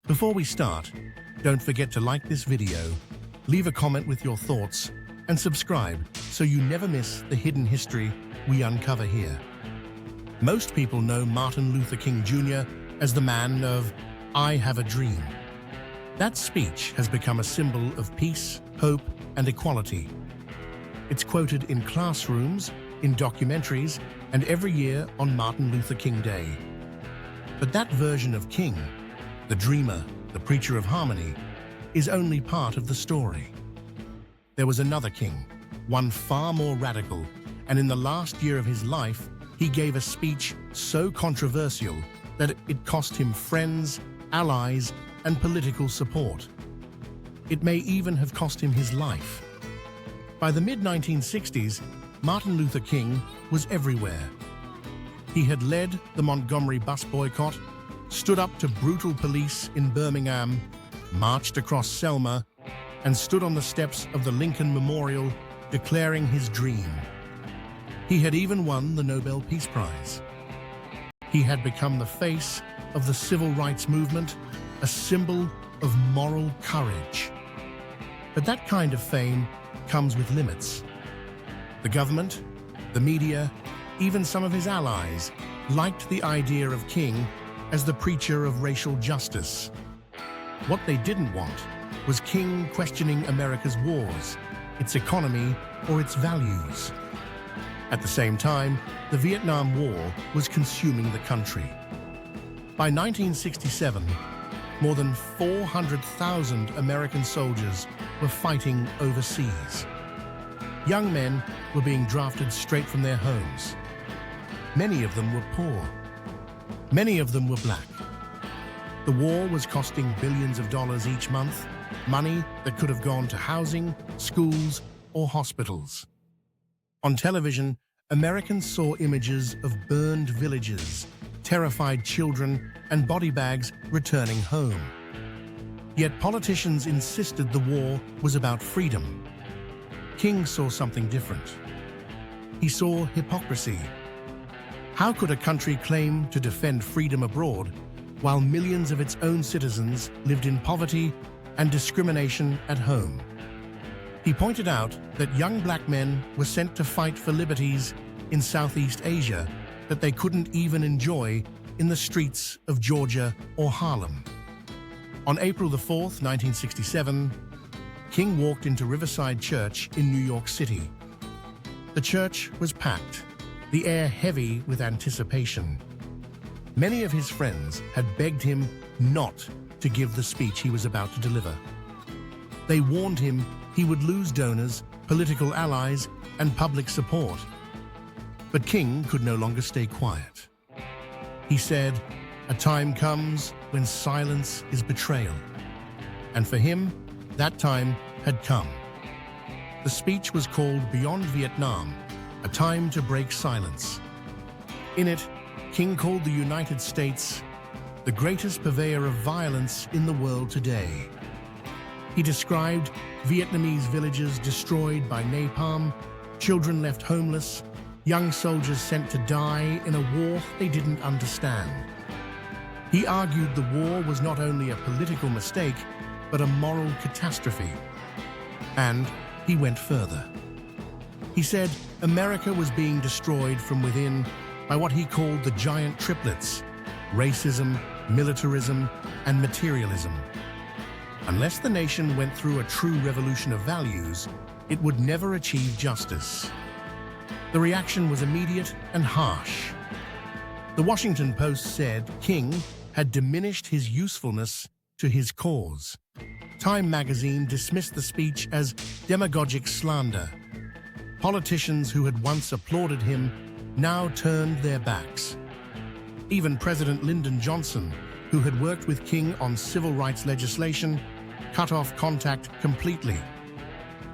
Before we start, don't forget to like this video, leave a comment with your thoughts, and subscribe so you never miss the hidden history we uncover here. Most people know Martin Luther King Jr. as the man of "I have a dream." That speech has become a symbol of peace, hope, and equality. It's quoted in classrooms, in documentaries, and every year on Martin Luther King Day. But that version of King, the dreamer, the preacher of harmony, is only part of the story. There was another king, one far more radical, and in the last year of his life, he gave a speech so controversial that it cost him friends, allies, and political support. It may even have cost him his life. By the mid-1960s, Martin Luther King was everywhere. He had led the Montgomery bus boycott, stood up to brutal police in Birmingham, marched across Selma, and stood on the steps of the Lincoln Memorial declaring his dream. He had even won the Nobel Peace Prize. He had become the face of the civil rights movement, a symbol of moral courage. But that kind of fame comes with limits. The government, the media, even some of his allies liked the idea of King as the preacher of racial justice. What they didn't want was King questioning America's wars, its economy, or its values. At the same time, the Vietnam War was consuming the country. By 1967, more than 400,000 American soldiers were fighting overseas. Young men were being drafted straight from their homes. Many of them were poor. Many of them were black. The war was costing billions of dollars each month, money that could have gone to housing, schools, or hospitals. On television, Americans saw images of burned villages, terrified children, and body bags returning home. Yet politicians insisted the war was about freedom. King saw something different. He saw hypocrisy. How could a country claim to defend freedom abroad while millions of its own citizens lived in poverty and discrimination at home? He pointed out that young black men were sent to fight for liberties in Southeast Asia that they couldn't even enjoy in the streets of Georgia or Harlem. On April 4th, 1967, King walked into Riverside Church in New York City. The church was packed, the air heavy with anticipation. Many of his friends had begged him not to give the speech he was about to deliver. They warned him he would lose donors, political allies, and public support. But King could no longer stay quiet. He said, "A time comes when silence is betrayal." And for him, that time had come. The speech was called Beyond Vietnam, a time to break silence. In it, King called the United States the greatest purveyor of violence in the world today. He described Vietnamese villages destroyed by napalm, children left homeless, young soldiers sent to die in a war they didn't understand. He argued the war was not only a political mistake, but a moral catastrophe. And he went further. He said America was being destroyed from within by what he called the giant triplets: racism, militarism, and materialism. Unless the nation went through a true revolution of values, it would never achieve justice. The reaction was immediate and harsh. The Washington Post said King had diminished his usefulness to his cause. Time magazine dismissed the speech as demagogic slander. Politicians who had once applauded him now turned their backs. Even President Lyndon Johnson, who had worked with King on civil rights legislation, cut off contact completely.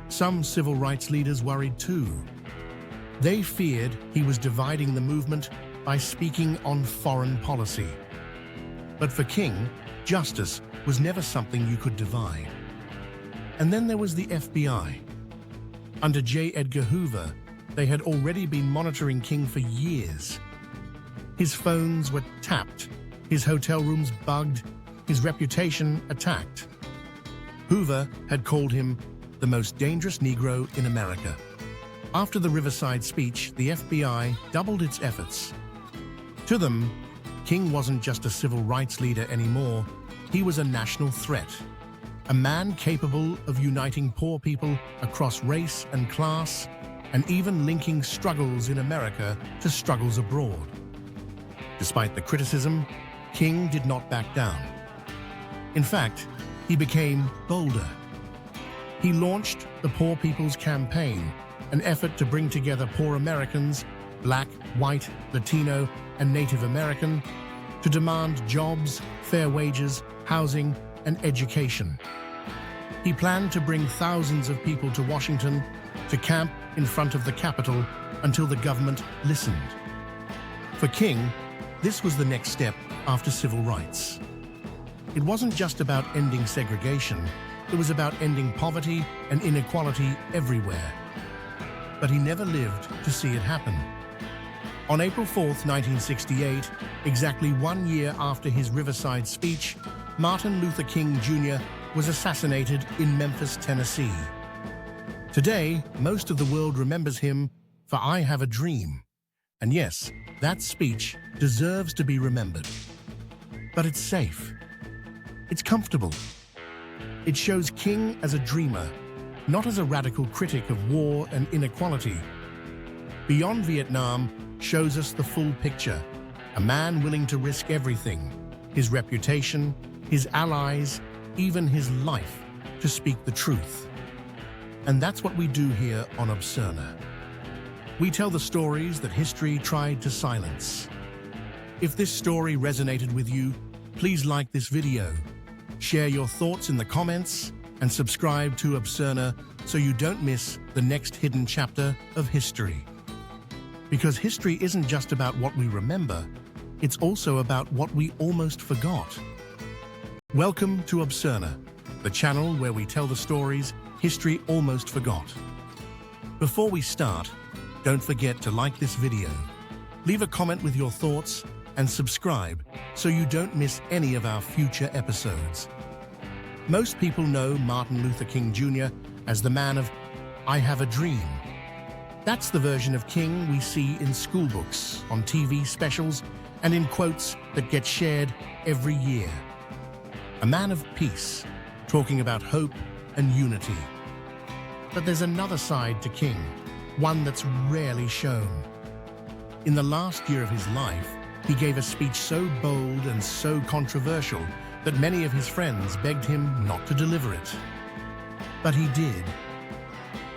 Some civil rights leaders worried too. They feared he was dividing the movement by speaking on foreign policy. But for King, justice was never something you could divide. And then there was the FBI. Under J. Edgar Hoover, they had already been monitoring King for years. His phones were tapped, his hotel rooms bugged, his reputation attacked. Hoover had called him the most dangerous Negro in America. After the Riverside speech, the FBI doubled its efforts. To them, King wasn't just a civil rights leader anymore, he was a national threat. A man capable of uniting poor people across race and class, and even linking struggles in America to struggles abroad. Despite the criticism, King did not back down. In fact, he became bolder. He launched the Poor People's Campaign, an effort to bring together poor Americans, Black, white, Latino, and Native American, to demand jobs, fair wages, housing, and education. He planned to bring thousands of people to Washington to camp in front of the Capitol until the government listened. For King, this was the next step after civil rights. It wasn't just about ending segregation, it was about ending poverty and inequality everywhere. But he never lived to see it happen. On April 4th, 1968, exactly 1 year after his Riverside speech, Martin Luther King Jr. was assassinated in Memphis, Tennessee. Today, most of the world remembers him for "I Have a Dream." And yes, that speech deserves to be remembered. But it's safe. It's comfortable. It shows King as a dreamer, not as a radical critic of war and inequality. Beyond Vietnam shows us the full picture, a man willing to risk everything, his reputation, his allies, even his life, to speak the truth. And that's what we do here on Obscerna. We tell the stories that history tried to silence. If this story resonated with you, please like this video, share your thoughts in the comments, and subscribe to Obscerna so you don't miss the next hidden chapter of history. Because history isn't just about what we remember, it's also about what we almost forgot. Welcome to Obscerna, the channel where we tell the stories history almost forgot. Before we start, don't forget to like this video, leave a comment with your thoughts, and subscribe so you don't miss any of our future episodes. Most people know Martin Luther King Jr. as the man of "I Have a Dream." That's the version of King we see in school books, on TV specials, and in quotes that get shared every year. A man of peace, talking about hope and unity. But there's another side to King, one that's rarely shown. In the last year of his life, he gave a speech so bold and so controversial that many of his friends begged him not to deliver it. But he did.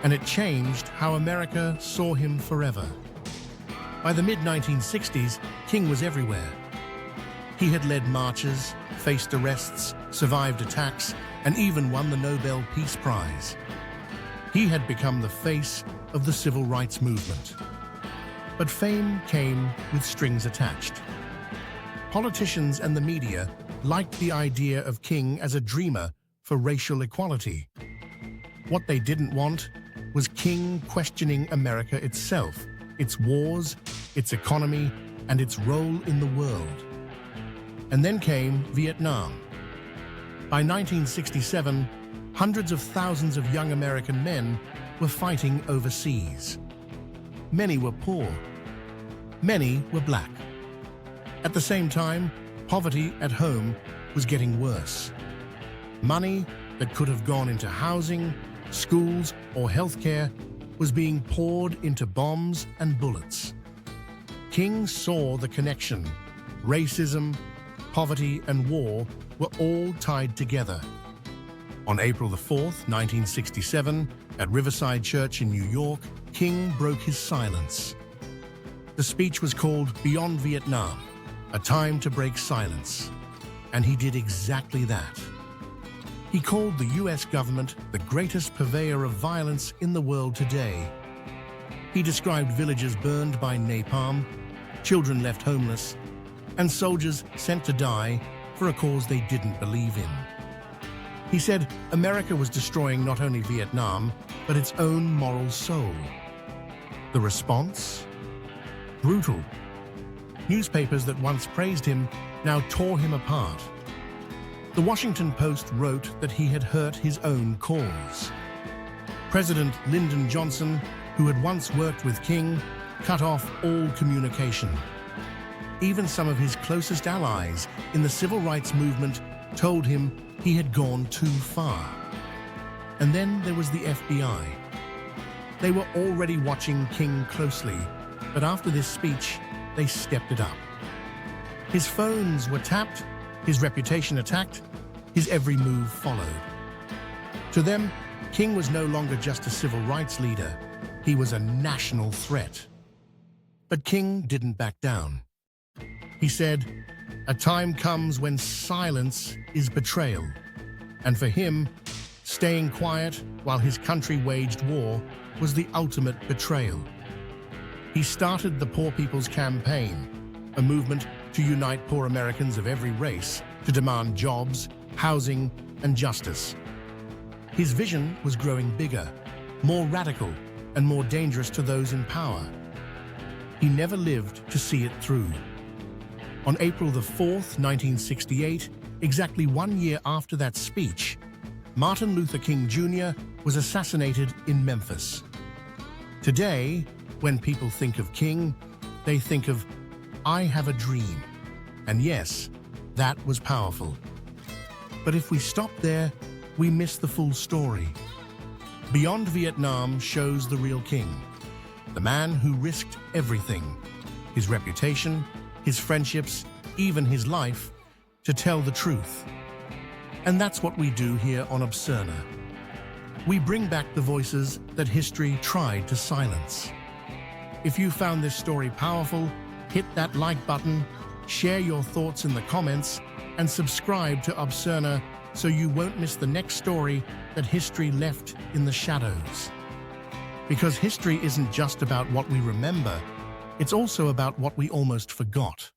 And it changed how America saw him forever. By the mid-1960s, King was everywhere. He had led marches, faced arrests, survived attacks, and even won the Nobel Peace Prize. He had become the face of the civil rights movement. But fame came with strings attached. Politicians and the media liked the idea of King as a dreamer for racial equality. What they didn't want was King questioning America itself, its wars, its economy, and its role in the world. And then came Vietnam. By 1967, hundreds of thousands of young American men were fighting overseas. Many were poor. Many were black. At the same time, poverty at home was getting worse. Money that could have gone into housing, schools, or healthcare was being poured into bombs and bullets. King saw the connection. Racism, poverty, and war were all tied together. On April 4th, 1967, at Riverside Church in New York, King broke his silence. The speech was called "Beyond Vietnam," a time to break silence. And he did exactly that. He called the US government the greatest purveyor of violence in the world today. He described villages burned by napalm, children left homeless, and soldiers sent to die for a cause they didn't believe in. He said America was destroying not only Vietnam, but its own moral soul. The response? Brutal. Newspapers that once praised him now tore him apart. The Washington Post wrote that he had hurt his own cause. President Lyndon Johnson, who had once worked with King, cut off all communication. Even some of his closest allies in the civil rights movement told him he had gone too far. And then there was the FBI. They were already watching King closely, but after this speech, they stepped it up. His phones were tapped, his reputation attacked, his every move followed. To them, King was no longer just a civil rights leader, he was a national threat. But King didn't back down. He said, "A time comes when silence is betrayal." And for him, staying quiet while his country waged war was the ultimate betrayal. He started the Poor People's Campaign, a movement to unite poor Americans of every race to demand jobs, housing, and justice. His vision was growing bigger, more radical, and more dangerous to those in power. He never lived to see it through. On April the 4th, 1968, exactly 1 year after that speech, Martin Luther King Jr. was assassinated in Memphis. Today, when people think of King, they think of, "I have a dream." And yes, that was powerful. But if we stop there, we miss the full story. Beyond Vietnam shows the real King, the man who risked everything, his reputation, his friendships, even his life, to tell the truth. And that's what we do here on Obscerna. We bring back the voices that history tried to silence. If you found this story powerful, hit that like button, share your thoughts in the comments, and subscribe to Obscerna so you won't miss the next story that history left in the shadows. Because history isn't just about what we remember, it's also about what we almost forgot.